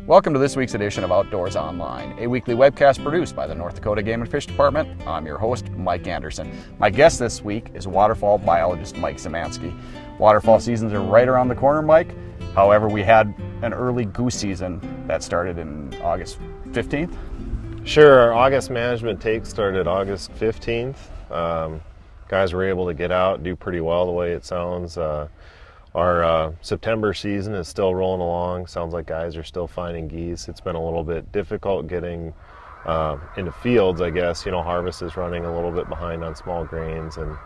Welcome to this week's edition of Outdoors Online, a weekly webcast produced by the North Dakota Game and Fish Department. I'm your host, Mike Anderson. My guest this week is waterfowl biologist Mike Szymanski. Waterfowl seasons are right around the corner, Mike. However, we had an early goose season that started in August 15th. Sure, our August management take started August 15th. Guys were able to get out, do pretty well the way it sounds. Our September season is still rolling along. Sounds like guys are still finding geese. It's been a little bit difficult getting into fields, I guess. You know, harvest is running a little bit behind on small grains. And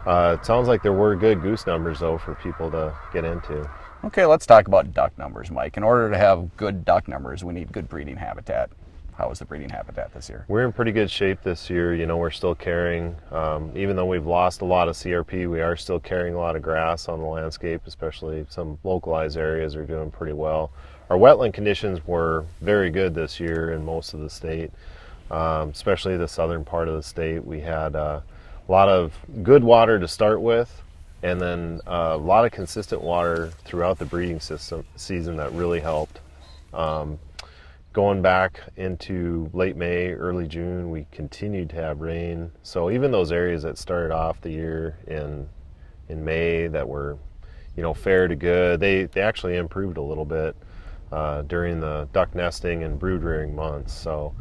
it sounds like there were good goose numbers, though, for people to get into. Okay, let's talk about duck numbers, Mike. In order to have good duck numbers, we need good breeding habitat. How is the breeding habitat this year? We're in pretty good shape this year. You know, we're still carrying, even though we've lost a lot of CRP, we are still carrying a lot of grass on the landscape, especially some localized areas are doing pretty well. Our wetland conditions were very good this year in most of the state, especially the southern part of the state. We had a lot of good water to start with, and then a lot of consistent water throughout the breeding season that really helped. Going back into late May, early June, we continued to have rain. So even those areas that started off the year in May that were, you know, fair to good, they actually improved a little bit during the duck nesting and brood rearing months. So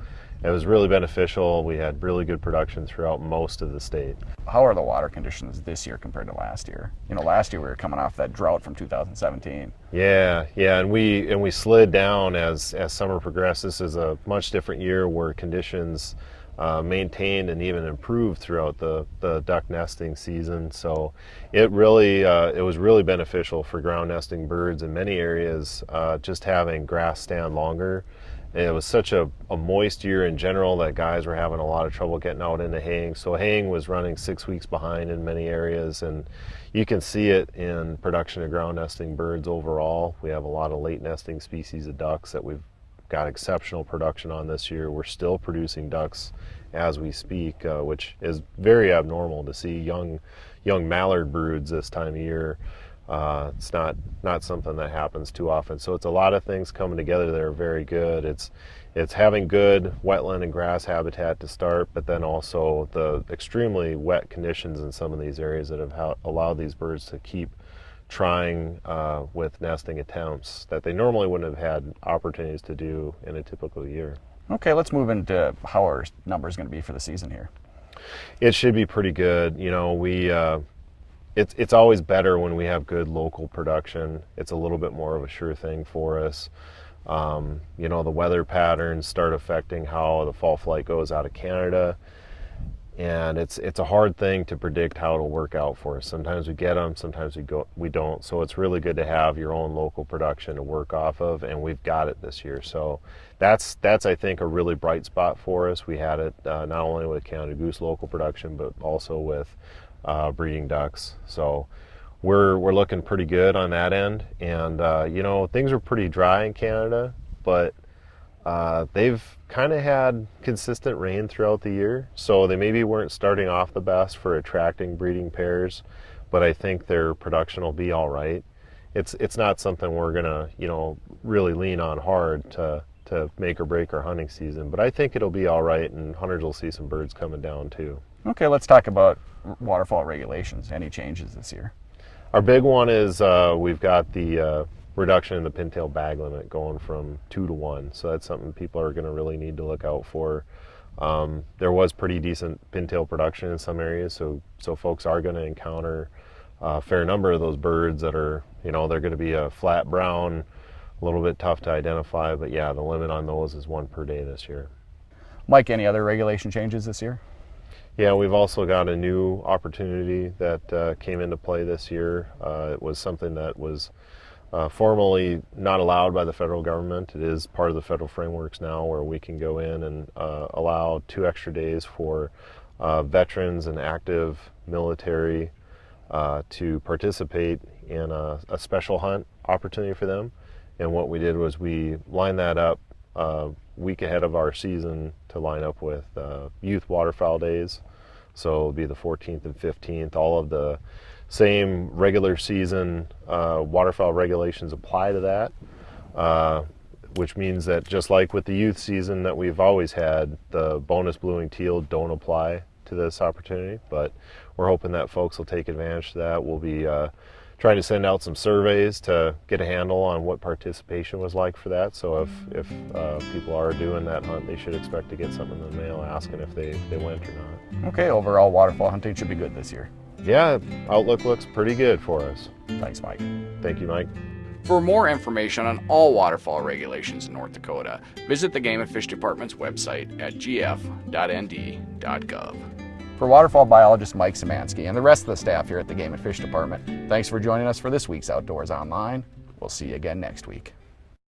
it was really beneficial. We had really good production throughout most of the state. How are the water conditions this year compared to last year? You know, last year we were coming off that drought from 2017. Yeah, and we slid down as summer progressed. This is a much different year where conditions maintained and even improved throughout the duck nesting season. So it was really beneficial for ground nesting birds in many areas. Just having grass stand longer. It was such a moist year in general that guys were having a lot of trouble getting out into haying. So haying was running 6 weeks behind in many areas, and you can see it in production of ground nesting birds overall. We have a lot of late nesting species of ducks that we've got exceptional production on this year. We're still producing ducks as we speak, which is very abnormal to see young mallard broods this time of year. It's not something that happens too often. So it's a lot of things coming together that are very good. It's having good wetland and grass habitat to start, but then also the extremely wet conditions in some of these areas that have allowed these birds to keep trying with nesting attempts that they normally wouldn't have had opportunities to do in a typical year. Okay, let's move into how our numbers going to be for the season here. It should be pretty good. You know, it's always better when we have good local production. It's a little bit more of a sure thing for us. You know, the weather patterns start affecting how the fall flight goes out of Canada, and it's a hard thing to predict how it'll work out for us. Sometimes we get them, sometimes we don't. So it's really good to have your own local production to work off of, and we've got it this year. So that's I think a really bright spot for us. We had it not only with Canada Goose local production, but also with breeding ducks. So we're looking pretty good on that end. And you know, things are pretty dry in Canada, but they've kind of had consistent rain throughout the year. So they maybe weren't starting off the best for attracting breeding pairs, but I think their production will be all right. It's not something we're gonna, you know, really lean on hard to make or break our hunting season, but I think it'll be all right, and hunters will see some birds coming down too. Okay, let's talk about waterfowl regulations. Any changes this year? Our big one is we've got the reduction in the pintail bag limit going from 2 to 1. So that's something people are going to really need to look out for. There was pretty decent pintail production in some areas, so folks are going to encounter a fair number of those birds that are, you know, they're going to be a flat brown, a little bit tough to identify, but yeah, the limit on those is 1 per day this year. Mike, any other regulation changes this year? Yeah, we've also got a new opportunity that came into play this year. It was something that was formally not allowed by the federal government. It is part of the federal frameworks now, where we can go in and allow 2 extra days for veterans and active military to participate in a special hunt opportunity for them. And what we did was we lined that up a week ahead of our season to line up with youth waterfowl days. So it'll be the 14th and 15th. All of the same regular season waterfowl regulations apply to that. which means that just like with the youth season that we've always had, the bonus blue and teal don't apply to this opportunity, but we're hoping that folks will take advantage of that. We'll be trying to send out some surveys to get a handle on what participation was like for that. So if people are doing that hunt, they should expect to get something in the mail asking if they went or not. Okay, overall waterfowl hunting should be good this year. Yeah, outlook looks pretty good for us. Thanks, Mike. Thank you, Mike. For more information on all waterfowl regulations in North Dakota, visit the Game and Fish Department's website at gf.nd.gov. For waterfowl biologist Mike Szymanski and the rest of the staff here at the Game and Fish Department, thanks for joining us for this week's Outdoors Online. We'll see you again next week.